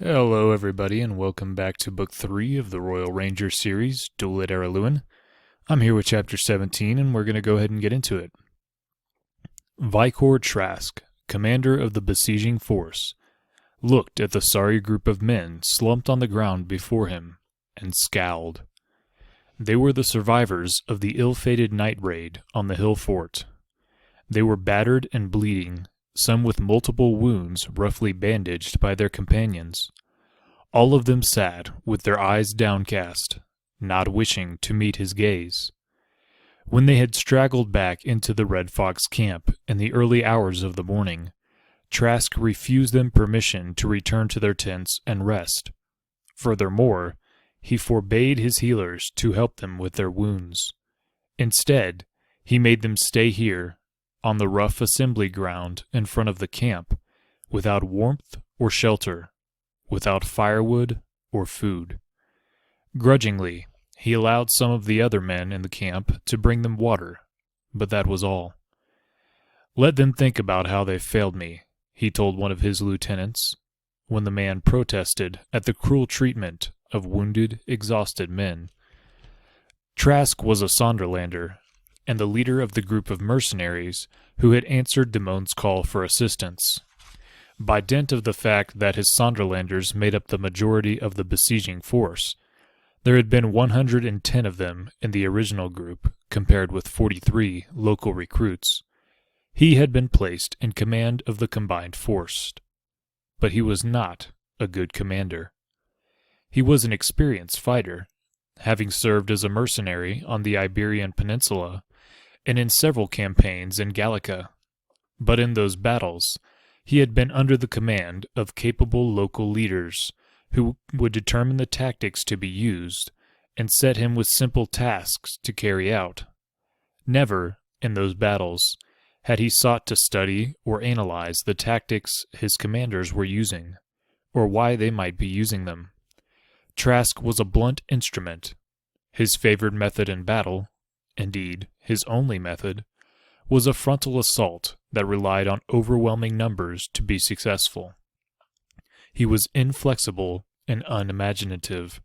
Hello, everybody, and welcome back to Book 3 of the Royal Ranger series, Duel at Araluen. I'm here with Chapter 17, and we're going to go ahead and get into it. Vicor Trask, commander of the besieging force, looked at the sorry group of men slumped on the ground before him, and scowled. They were the survivors of the ill-fated night raid on the hill fort. They were battered and bleeding, some with multiple wounds roughly bandaged by their companions. All of them sat with their eyes downcast, not wishing to meet his gaze. When they had straggled back into the Red Fox camp in the early hours of the morning, Trask refused them permission to return to their tents and rest. Furthermore, he forbade his healers to help them with their wounds. Instead, he made them stay here, on the rough assembly ground in front of the camp, without warmth or shelter, without firewood or food. Grudgingly, he allowed some of the other men in the camp to bring them water, but that was all. "Let them think about how they failed me," he told one of his lieutenants, when the man protested at the cruel treatment of wounded, exhausted men. Trask was a Sonderlander, and the leader of the group of mercenaries who had answered Damon's call for assistance. By dint of the fact that his Sonderlanders made up the majority of the besieging force, there had been 110 of them in the original group, compared with 43 local recruits. He had been placed in command of the combined force. But he was not a good commander. He was an experienced fighter, having served as a mercenary on the Iberian Peninsula and in several campaigns in Gallica. But in those battles, he had been under the command of capable local leaders who would determine the tactics to be used and set him with simple tasks to carry out. Never, in those battles, had he sought to study or analyze the tactics his commanders were using, or why they might be using them. Trask was a blunt instrument. His favored method in battle, indeed, his only method, was a frontal assault that relied on overwhelming numbers to be successful. He was inflexible and unimaginative,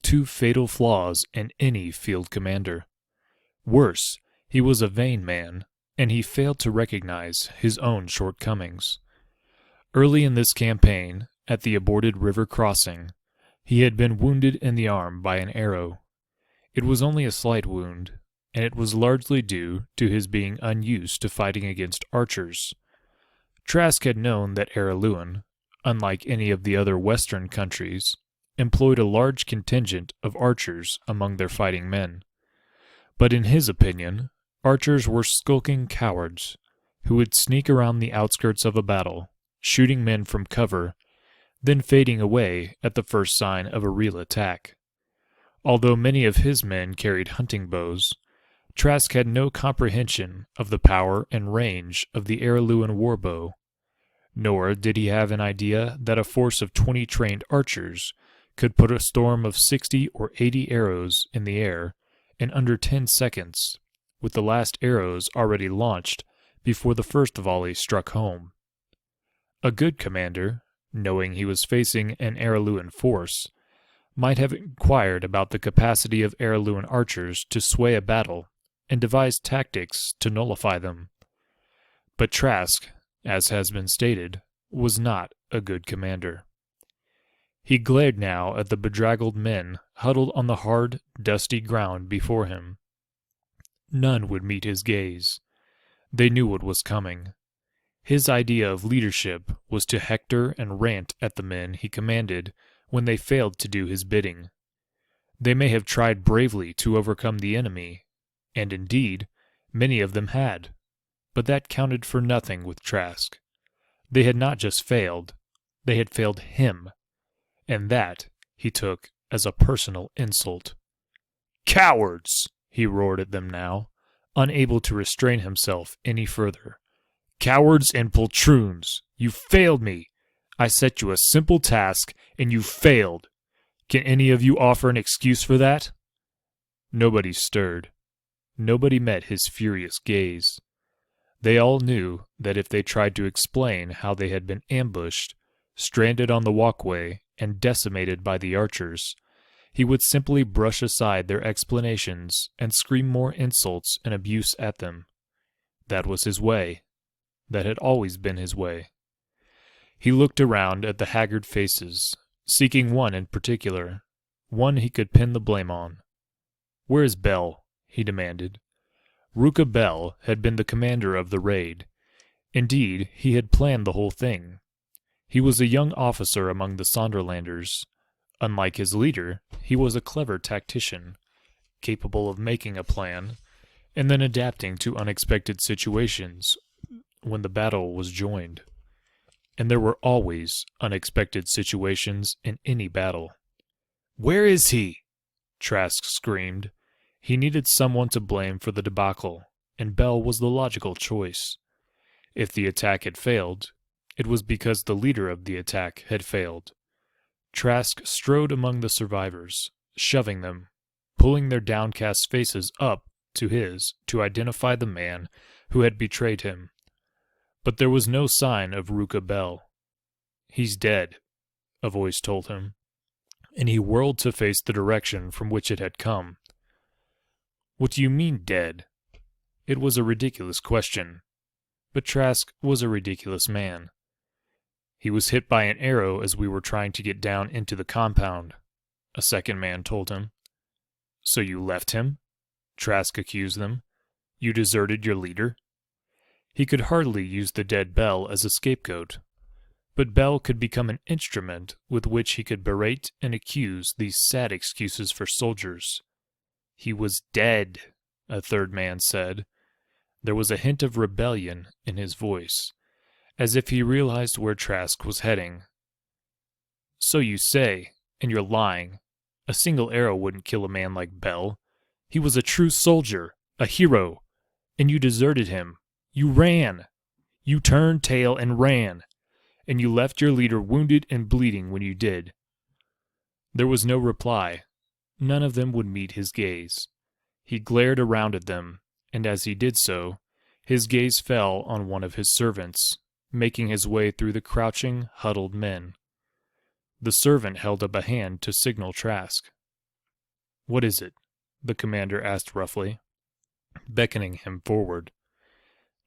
two fatal flaws in any field commander. Worse, he was a vain man, and he failed to recognize his own shortcomings. Early in this campaign, at the aborted river crossing, he had been wounded in the arm by an arrow. It was only a slight wound, and it was largely due to his being unused to fighting against archers. Trask had known that Araluen, unlike any of the other western countries, employed a large contingent of archers among their fighting men. But in his opinion, archers were skulking cowards who would sneak around the outskirts of a battle, shooting men from cover, then fading away at the first sign of a real attack. Although many of his men carried hunting bows, Trask had no comprehension of the power and range of the Araluen warbow, nor did he have an idea that a force of 20 trained archers could put a storm of 60 or 80 arrows in the air in under 10 seconds, with the last arrows already launched before the first volley struck home. A good commander, knowing he was facing an Araluen force, might have inquired about the capacity of Araluen archers to sway a battle and devised tactics to nullify them. But Trask, as has been stated, was not a good commander. He glared now at the bedraggled men huddled on the hard, dusty ground before him. None would meet his gaze. They knew what was coming. His idea of leadership was to hector and rant at the men he commanded when they failed to do his bidding. They may have tried bravely to overcome the enemy, and indeed, many of them had, but that counted for nothing with Trask. They had not just failed, they had failed him, and that he took as a personal insult. "Cowards!" he roared at them now, unable to restrain himself any further. "Cowards and poltroons! You failed me! I set you a simple task, and you failed! Can any of you offer an excuse for that?" Nobody stirred. Nobody met his furious gaze. They all knew that if they tried to explain how they had been ambushed, stranded on the walkway and decimated by the archers, he would simply brush aside their explanations and scream more insults and abuse at them. That was his way. That had always been his way. He looked around at the haggard faces, seeking one in particular, one he could pin the blame on. "Where is Bell?" he demanded. Ruka Bell had been the commander of the raid. Indeed, he had planned the whole thing. He was a young officer among the Sonderlanders. Unlike his leader, he was a clever tactician, capable of making a plan and then adapting to unexpected situations when the battle was joined. And there were always unexpected situations in any battle. "Where is he?" Trask screamed. He needed someone to blame for the debacle, and Bell was the logical choice. If the attack had failed, it was because the leader of the attack had failed. Trask strode among the survivors, shoving them, pulling their downcast faces up to his to identify the man who had betrayed him. But there was no sign of Ruka Bell. "He's dead," a voice told him, and he whirled to face the direction from which it had come. "What do you mean, dead?" It was a ridiculous question, but Trask was a ridiculous man. "He was hit by an arrow as we were trying to get down into the compound," a second man told him. "So you left him?" Trask accused them. "You deserted your leader?" He could hardly use the dead Bell as a scapegoat, but Bell could become an instrument with which he could berate and accuse these sad excuses for soldiers. "He was dead," a third man said. There was a hint of rebellion in his voice, as if he realized where Trask was heading. "So you say, and you're lying. A single arrow wouldn't kill a man like Bell. He was a true soldier, a hero, and you deserted him. You ran. You turned tail and ran, and you left your leader wounded and bleeding when you did." There was no reply. None of them would meet his gaze. He glared around at them, and as he did so, his gaze fell on one of his servants, making his way through the crouching, huddled men. The servant held up a hand to signal Trask. "What is it?" the commander asked roughly, beckoning him forward.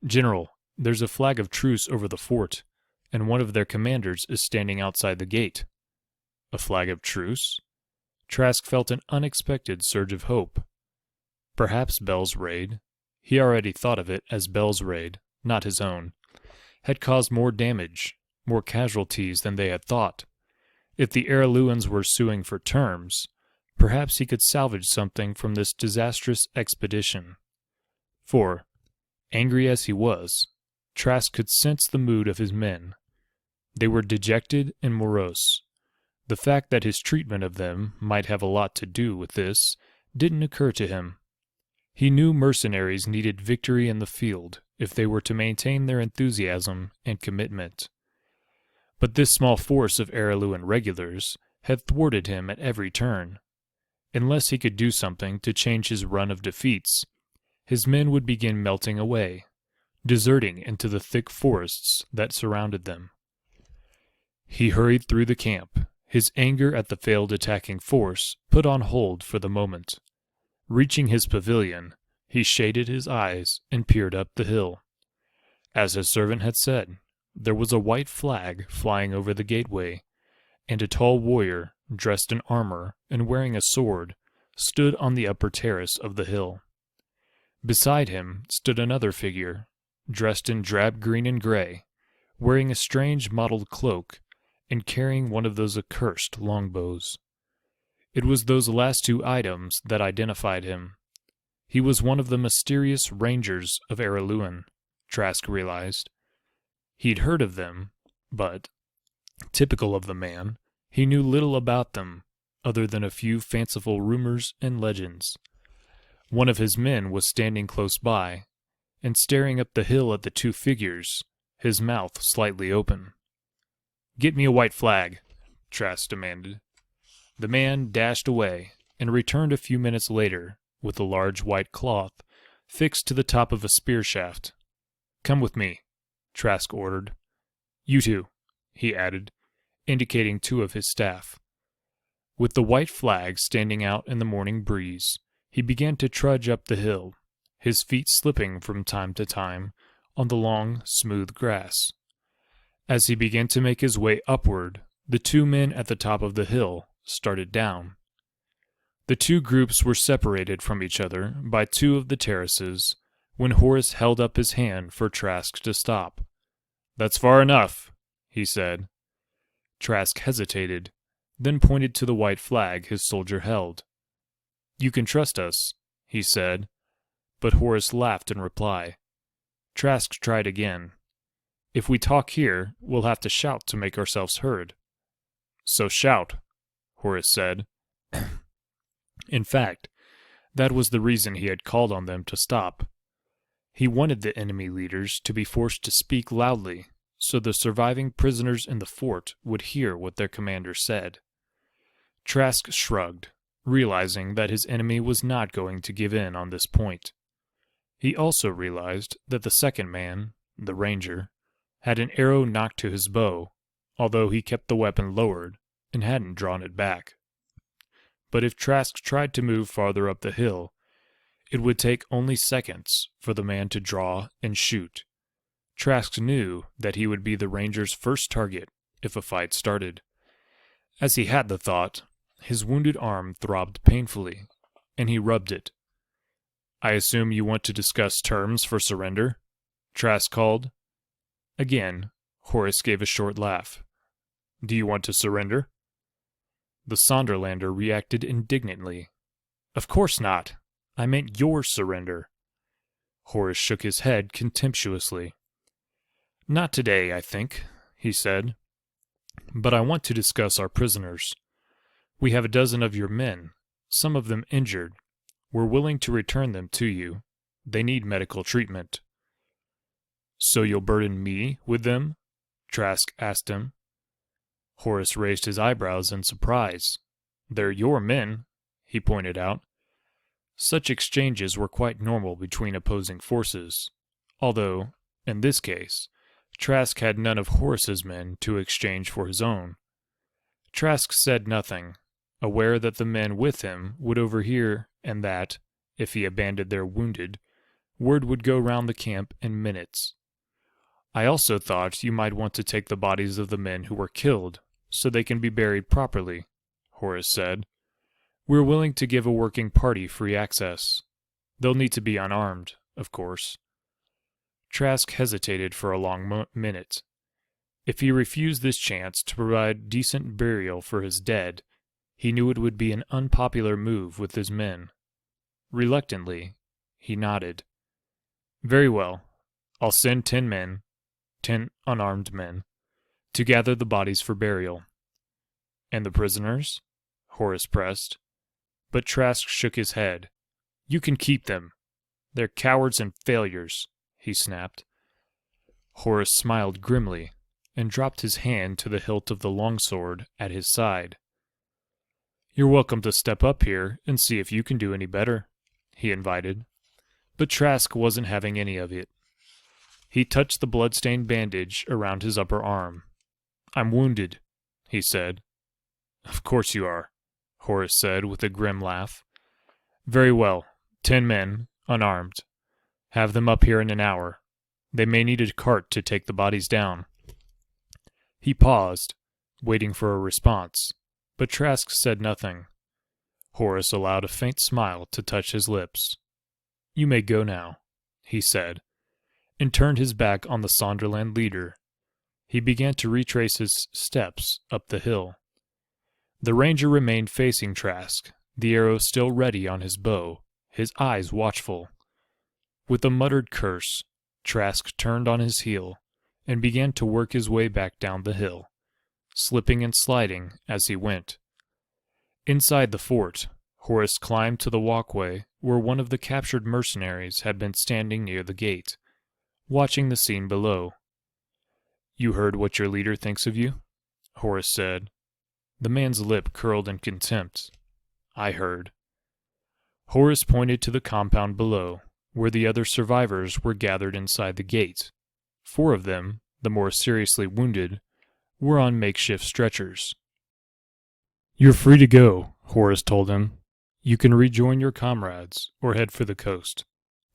"General, there's a flag of truce over the fort, and one of their commanders is standing outside the gate." A flag of truce? Trask felt an unexpected surge of hope. Perhaps Bell's raid, he already thought of it as Bell's raid, not his own, had caused more damage, more casualties than they had thought. If the Araluens were suing for terms, perhaps he could salvage something from this disastrous expedition. For, angry as he was, Trask could sense the mood of his men. They were dejected and morose. The fact that his treatment of them might have a lot to do with this didn't occur to him. He knew mercenaries needed victory in the field if they were to maintain their enthusiasm and commitment. But this small force of Araluen regulars had thwarted him at every turn. Unless he could do something to change his run of defeats, his men would begin melting away, deserting into the thick forests that surrounded them. He hurried through the camp, his anger at the failed attacking force put on hold for the moment. Reaching his pavilion, he shaded his eyes and peered up the hill. As his servant had said, there was a white flag flying over the gateway, and a tall warrior, dressed in armor and wearing a sword, stood on the upper terrace of the hill. Beside him stood another figure, dressed in drab green and gray, wearing a strange mottled cloak and carrying one of those accursed longbows. It was those last two items that identified him. He was one of the mysterious rangers of Araluen, Trask realized. He'd heard of them, but, typical of the man, he knew little about them, other than a few fanciful rumors and legends. One of his men was standing close by, and staring up the hill at the two figures, his mouth slightly open. "Get me a white flag," Trask demanded. The man dashed away, and returned a few minutes later with a large white cloth fixed to the top of a spear shaft. "Come with me," Trask ordered. "You two," he added, indicating 2 of his staff. With the white flag standing out in the morning breeze, he began to trudge up the hill, his feet slipping from time to time on the long, smooth grass. As he began to make his way upward, the 2 men at the top of the hill started down. The 2 groups were separated from each other by 2 of the terraces when Horace held up his hand for Trask to stop. "That's far enough," he said. Trask hesitated, then pointed to the white flag his soldier held. "You can trust us," he said, but Horace laughed in reply. Trask tried again. "If we talk here, we'll have to shout to make ourselves heard." "So shout," Horace said. In fact, that was the reason he had called on them to stop. He wanted the enemy leaders to be forced to speak loudly, so the surviving prisoners in the fort would hear what their commander said. Trask shrugged, realizing that his enemy was not going to give in on this point. He also realized that the second man, the ranger, had an arrow knocked to his bow, although he kept the weapon lowered and hadn't drawn it back. But if Trask tried to move farther up the hill, it would take only seconds for the man to draw and shoot. Trask knew that he would be the ranger's first target if a fight started. As he had the thought, his wounded arm throbbed painfully, and he rubbed it. "I assume you want to discuss terms for surrender?" Trask called. Again, Horace gave a short laugh. "Do you want to surrender?" The Sonderlander reacted indignantly. "Of course not. I meant your surrender." Horace shook his head contemptuously. "Not today, I think," he said. "But I want to discuss our prisoners. We have a dozen of your men, some of them injured. We're willing to return them to you. They need medical treatment." "So you'll burden me with them?" Trask asked him. Horace raised his eyebrows in surprise. "They're your men," he pointed out. Such exchanges were quite normal between opposing forces, although, in this case, Trask had none of Horace's men to exchange for his own. Trask said nothing, aware that the men with him would overhear and that, if he abandoned their wounded, word would go round the camp in minutes. "I also thought you might want to take the bodies of the men who were killed, so they can be buried properly," Horace said. "We're willing to give a working party free access. They'll need to be unarmed, of course." Trask hesitated for a long minute. If he refused this chance to provide decent burial for his dead, he knew it would be an unpopular move with his men. Reluctantly, he nodded. "Very well. I'll send 10 men, 10 unarmed men, to gather the bodies for burial." "And the prisoners?" Horace pressed. But Trask shook his head. "You can keep them. They're cowards and failures," he snapped. Horace smiled grimly and dropped his hand to the hilt of the longsword at his side. "You're welcome to step up here and see if you can do any better," he invited. But Trask wasn't having any of it. He touched the blood-stained bandage around his upper arm. "I'm wounded," he said. "Of course you are," Horace said with a grim laugh. "Very well. 10 men, unarmed. Have them up here in an hour. They may need a cart to take the bodies down." He paused, waiting for a response, but Trask said nothing. Horace allowed a faint smile to touch his lips. "You may go now," he said, and turned his back on the Sonderland leader. He began to retrace his steps up the hill. The ranger remained facing Trask, the arrow still ready on his bow, his eyes watchful. With a muttered curse, Trask turned on his heel and began to work his way back down the hill, slipping and sliding as he went. Inside the fort, Horace climbed to the walkway where one of the captured mercenaries had been standing near the gate, watching the scene below. "You heard what your leader thinks of you?" Horace said. The man's lip curled in contempt. "I heard." Horace pointed to the compound below, where the other survivors were gathered inside the gate. 4 of them, the more seriously wounded, were on makeshift stretchers. "You're free to go," Horace told him. "You can rejoin your comrades or head for the coast.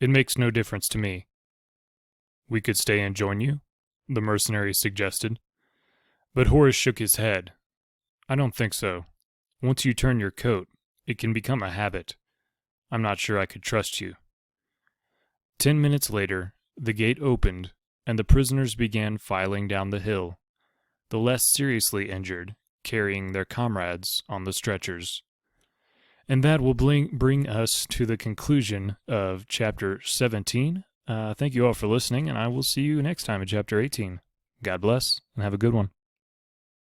It makes no difference to me." "We could stay and join you," the mercenary suggested. But Horace shook his head. "I don't think so. Once you turn your coat, it can become a habit. I'm not sure I could trust you." 10 minutes later, the gate opened, and the prisoners began filing down the hill, the less seriously injured carrying their comrades on the stretchers. And that will bring us to the conclusion of Chapter 17. Thank you all for listening, and I will see you next time in Chapter 18. God bless, and have a good one.